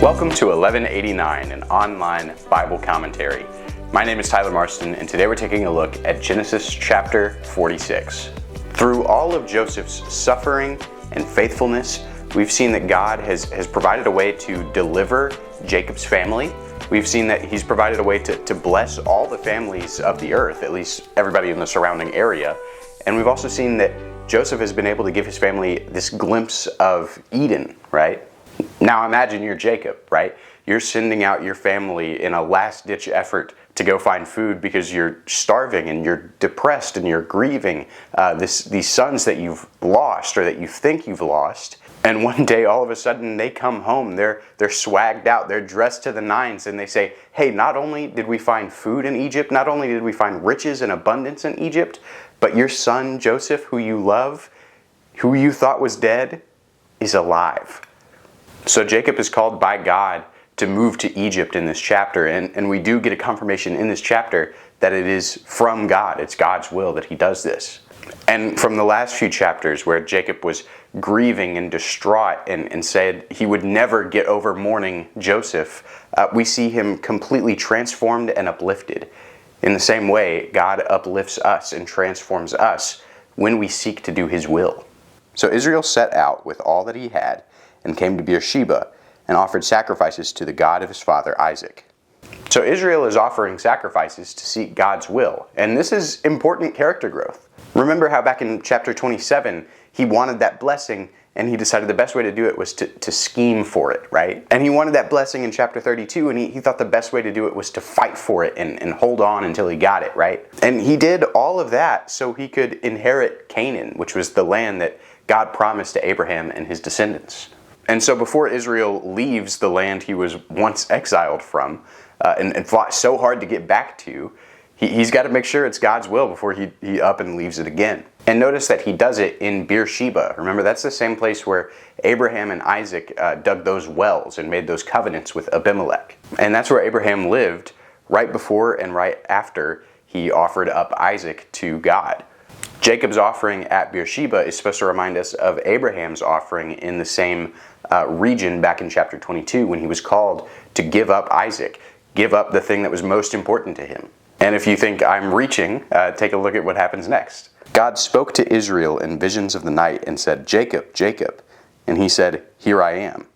Welcome to 1189, an online Bible commentary. My name is Tyler Marston, and today we're taking a look at Genesis chapter 46. Through all of Joseph's suffering and faithfulness, we've seen that God has provided a way to deliver Jacob's family. We've seen that he's provided a way to bless all the families of the earth, at least everybody in the surrounding area. And we've also seen that Joseph has been able to give his family this glimpse of Eden, right? Now imagine you're Jacob, right? You're sending out your family in a last-ditch effort to go find food because you're starving and you're depressed and you're grieving these sons that you've lost or that you think you've lost. And one day, all of a sudden, they come home. They're swagged out. They're dressed to the nines, and they say, "Hey, not only did we find food in Egypt, not only did we find riches and abundance in Egypt, but your son Joseph, who you love, who you thought was dead, is alive." So Jacob is called by God to move to Egypt in this chapter, and we do get a confirmation in this chapter that it is from God. It's God's will that he does this. And from the last few chapters where Jacob was grieving and distraught and said he would never get over mourning Joseph, we see him completely transformed and uplifted. In the same way, God uplifts us and transforms us when we seek to do his will. So Israel set out with all that he had and came to Beersheba and offered sacrifices to the God of his father Isaac. So Israel is offering sacrifices to seek God's will, and this is important character growth. Remember how back in chapter 27, he wanted that blessing, and he decided the best way to do it was to scheme for it, right? And he wanted that blessing in chapter 32, and he thought the best way to do it was to fight for it and hold on until he got it, right? And he did all of that so he could inherit Canaan, which was the land that God promised to Abraham and his descendants. And so before Israel leaves the land he was once exiled from and fought so hard to get back to, he's got to make sure it's God's will before he up and leaves it again. And notice that he does it in Beersheba. Remember, that's the same place where Abraham and Isaac dug those wells and made those covenants with Abimelech. And that's where Abraham lived right before and right after he offered up Isaac to God. Jacob's offering at Beersheba is supposed to remind us of Abraham's offering in the same region back in chapter 22 when he was called to give up Isaac, give up the thing that was most important to him. And if you think I'm reaching, take a look at what happens next. God spoke to Israel in visions of the night and said, "Jacob, Jacob." And he said, "Here I am."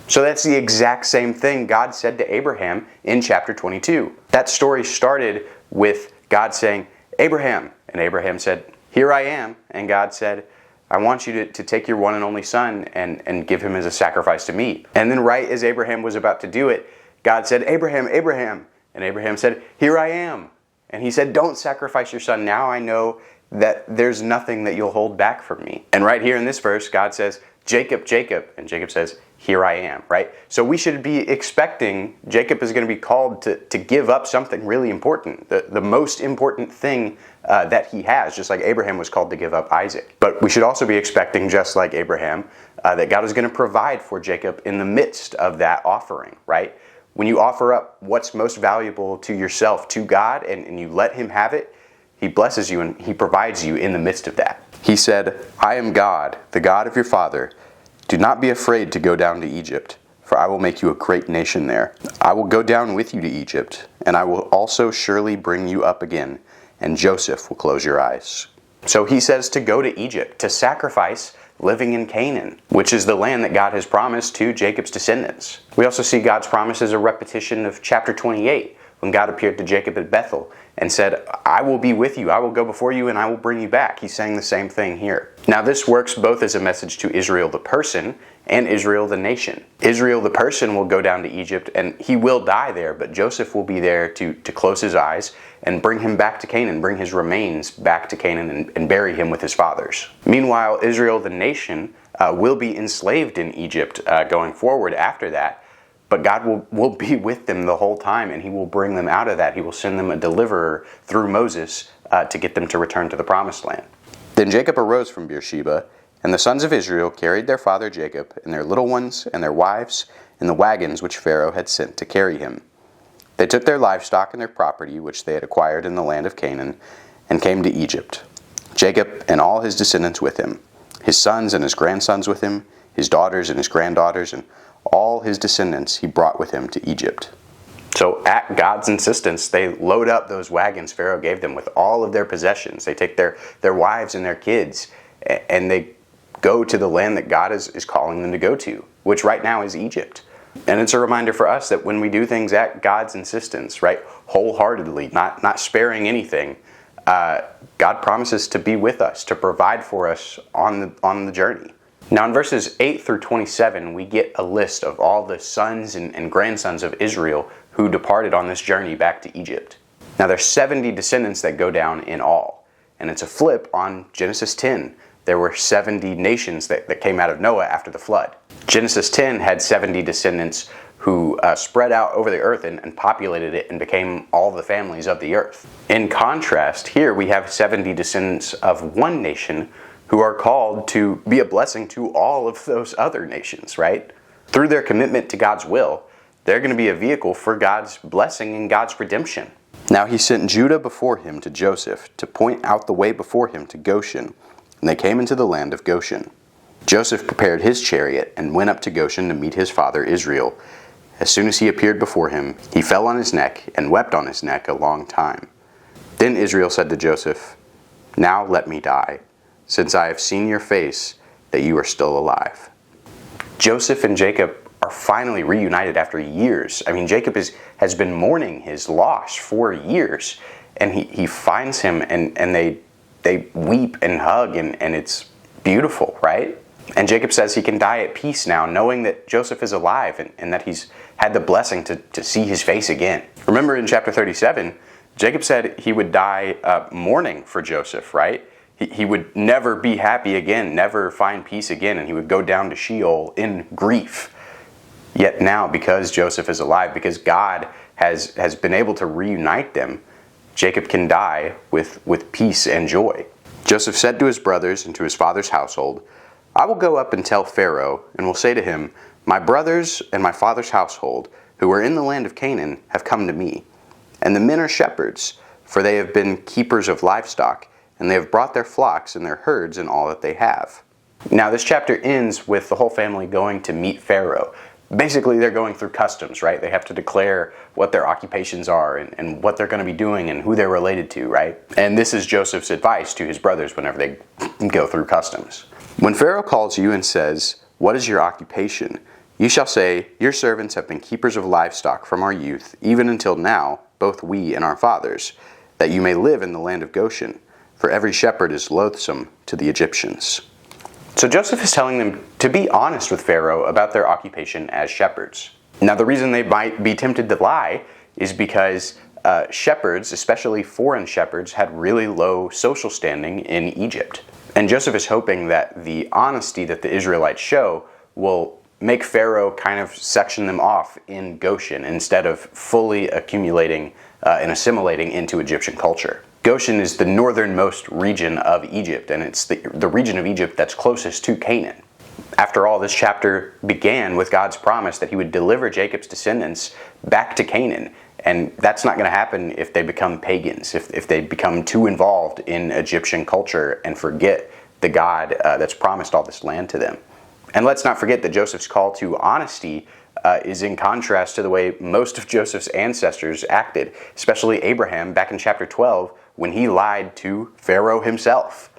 So that's the exact same thing God said to Abraham in chapter 22. That story started with God saying, "Abraham." And Abraham said, "Here I am." And God said, "I want you to take your one and only son and give him as a sacrifice to me." And then right as Abraham was about to do it, God said, "Abraham, Abraham." And Abraham said, "Here I am." And he said, "Don't sacrifice your son. Now I know that there's nothing that you'll hold back from me." And right here in this verse, God says, "Jacob, Jacob." And Jacob says, "Here I am," right? So we should be expecting Jacob is going to be called to give up something really important, the most important thing that he has, just like Abraham was called to give up Isaac. But we should also be expecting, just like Abraham, that God is going to provide for Jacob in the midst of that offering, right? When you offer up what's most valuable to yourself, to God, and you let him have it, he blesses you and he provides you in the midst of that. He said, "I am God, the God of your father. Do not be afraid to go down to Egypt, for I will make you a great nation there. I will go down with you to Egypt, and I will also surely bring you up again, and Joseph will close your eyes." So he says to go to Egypt, to sacrifice living in Canaan, which is the land that God has promised to Jacob's descendants. We also see God's promise as a repetition of chapter 28, when God appeared to Jacob at Bethel and said, "I will be with you, I will go before you, and I will bring you back." He's saying the same thing here. Now this works both as a message to Israel the person and Israel the nation. Israel the person will go down to Egypt and he will die there, but Joseph will be there to close his eyes and bring him back to Canaan, bring his remains back to Canaan and bury him with his fathers. Meanwhile, Israel the nation will be enslaved in Egypt going forward after that, but God will be with them the whole time and he will bring them out of that. He will send them a deliverer through Moses to get them to return to the promised land. Then Jacob arose from Beersheba, and the sons of Israel carried their father Jacob and their little ones and their wives in the wagons which Pharaoh had sent to carry him. They took their livestock and their property which they had acquired in the land of Canaan and came to Egypt. Jacob and all his descendants with him, his sons and his grandsons with him, his daughters and his granddaughters, and all his descendants he brought with him to Egypt. So at God's insistence, they load up those wagons Pharaoh gave them with all of their possessions. They take their wives and their kids, and they go to the land that God is calling them to go to, which right now is Egypt. And it's a reminder for us that when we do things at God's insistence, right, wholeheartedly, not sparing anything, God promises to be with us, to provide for us on the journey. Now in verses 8 through 27, we get a list of all the sons and grandsons of Israel who departed on this journey back to Egypt. Now there's 70 descendants that go down in all, and it's a flip on Genesis 10. There were 70 nations that came out of Noah after the flood. Genesis 10 had 70 descendants who spread out over the earth and populated it and became all the families of the earth. In contrast, here we have 70 descendants of one nation who are called to be a blessing to all of those other nations, right? Through their commitment to God's will, they're going to be a vehicle for God's blessing and God's redemption. Now he sent Judah before him to Joseph to point out the way before him to Goshen, and they came into the land of Goshen. Joseph prepared his chariot and went up to Goshen to meet his father Israel. As soon as he appeared before him, he fell on his neck and wept on his neck a long time. Then Israel said to Joseph, "Now let me die, since I have seen your face, that you are still alive." Joseph and Jacob are finally reunited after years. I mean, Jacob has been mourning his loss for years, and he finds him, and they weep and hug, and it's beautiful, right? And Jacob says he can die at peace now, knowing that Joseph is alive and that he's had the blessing to see his face again. Remember in chapter 37, Jacob said he would die mourning for Joseph, right? He would never be happy again, never find peace again, and he would go down to Sheol in grief. Yet now, because Joseph is alive, because God has been able to reunite them, Jacob can die with peace and joy. Joseph said to his brothers and to his father's household, "I will go up and tell Pharaoh, and will say to him, 'My brothers and my father's household, who are in the land of Canaan, have come to me. And the men are shepherds, for they have been keepers of livestock, and they have brought their flocks and their herds and all that they have.'" Now this chapter ends with the whole family going to meet Pharaoh. Basically, they're going through customs, right? They have to declare what their occupations are and what they're going to be doing and who they're related to, right? And this is Joseph's advice to his brothers whenever they go through customs. "When Pharaoh calls you and says, 'What is your occupation?' you shall say, 'Your servants have been keepers of livestock from our youth, even until now, both we and our fathers, that you may live in the land of Goshen, for every shepherd is loathsome to the Egyptians.'" So Joseph is telling them to be honest with Pharaoh about their occupation as shepherds. Now the reason they might be tempted to lie is because shepherds, especially foreign shepherds, had really low social standing in Egypt. And Joseph is hoping that the honesty that the Israelites show will make Pharaoh kind of section them off in Goshen instead of fully accumulating and assimilating into Egyptian culture. Goshen is the northernmost region of Egypt, and it's the region of Egypt that's closest to Canaan. After all, this chapter began with God's promise that he would deliver Jacob's descendants back to Canaan, and that's not going to happen if they become pagans, if they become too involved in Egyptian culture and forget the God that's promised all this land to them. And let's not forget that Joseph's call to honesty is in contrast to the way most of Joseph's ancestors acted, especially Abraham back in chapter 12 when he lied to Pharaoh himself.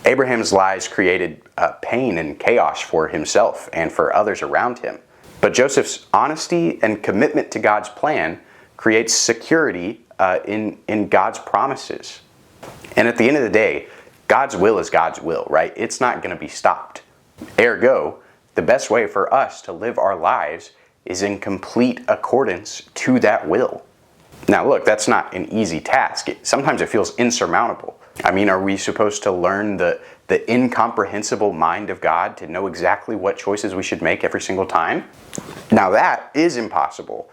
Abraham's lies created pain and chaos for himself and for others around him. But Joseph's honesty and commitment to God's plan creates security in God's promises. And at the end of the day, God's will is God's will, right? It's not going to be stopped. Ergo, the best way for us to live our lives is in complete accordance to that will. Now look, that's not an easy task. Sometimes it feels insurmountable. I mean, are we supposed to learn the incomprehensible mind of God to know exactly what choices we should make every single time? Now that is impossible,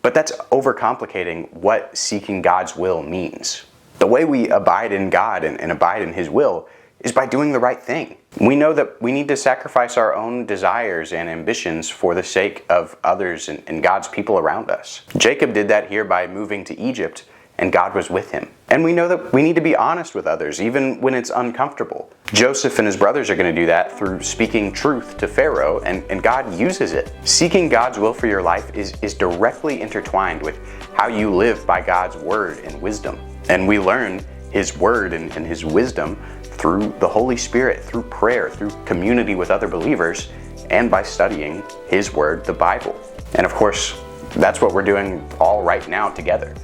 but that's overcomplicating what seeking God's will means. The way we abide in God and abide in His will is by doing the right thing. We know that we need to sacrifice our own desires and ambitions for the sake of others and God's people around us. Jacob did that here by moving to Egypt, and God was with him. And we know that we need to be honest with others, even when it's uncomfortable. Joseph and his brothers are going to do that through speaking truth to Pharaoh, and God uses it. Seeking God's will for your life is directly intertwined with how you live by God's word and wisdom. And we learn his word and his wisdom through the Holy Spirit, through prayer, through community with other believers, and by studying his word, the Bible. And of course, that's what we're doing all right now together.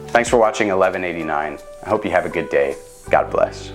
Thanks for watching 1189. I hope you have a good day. God bless.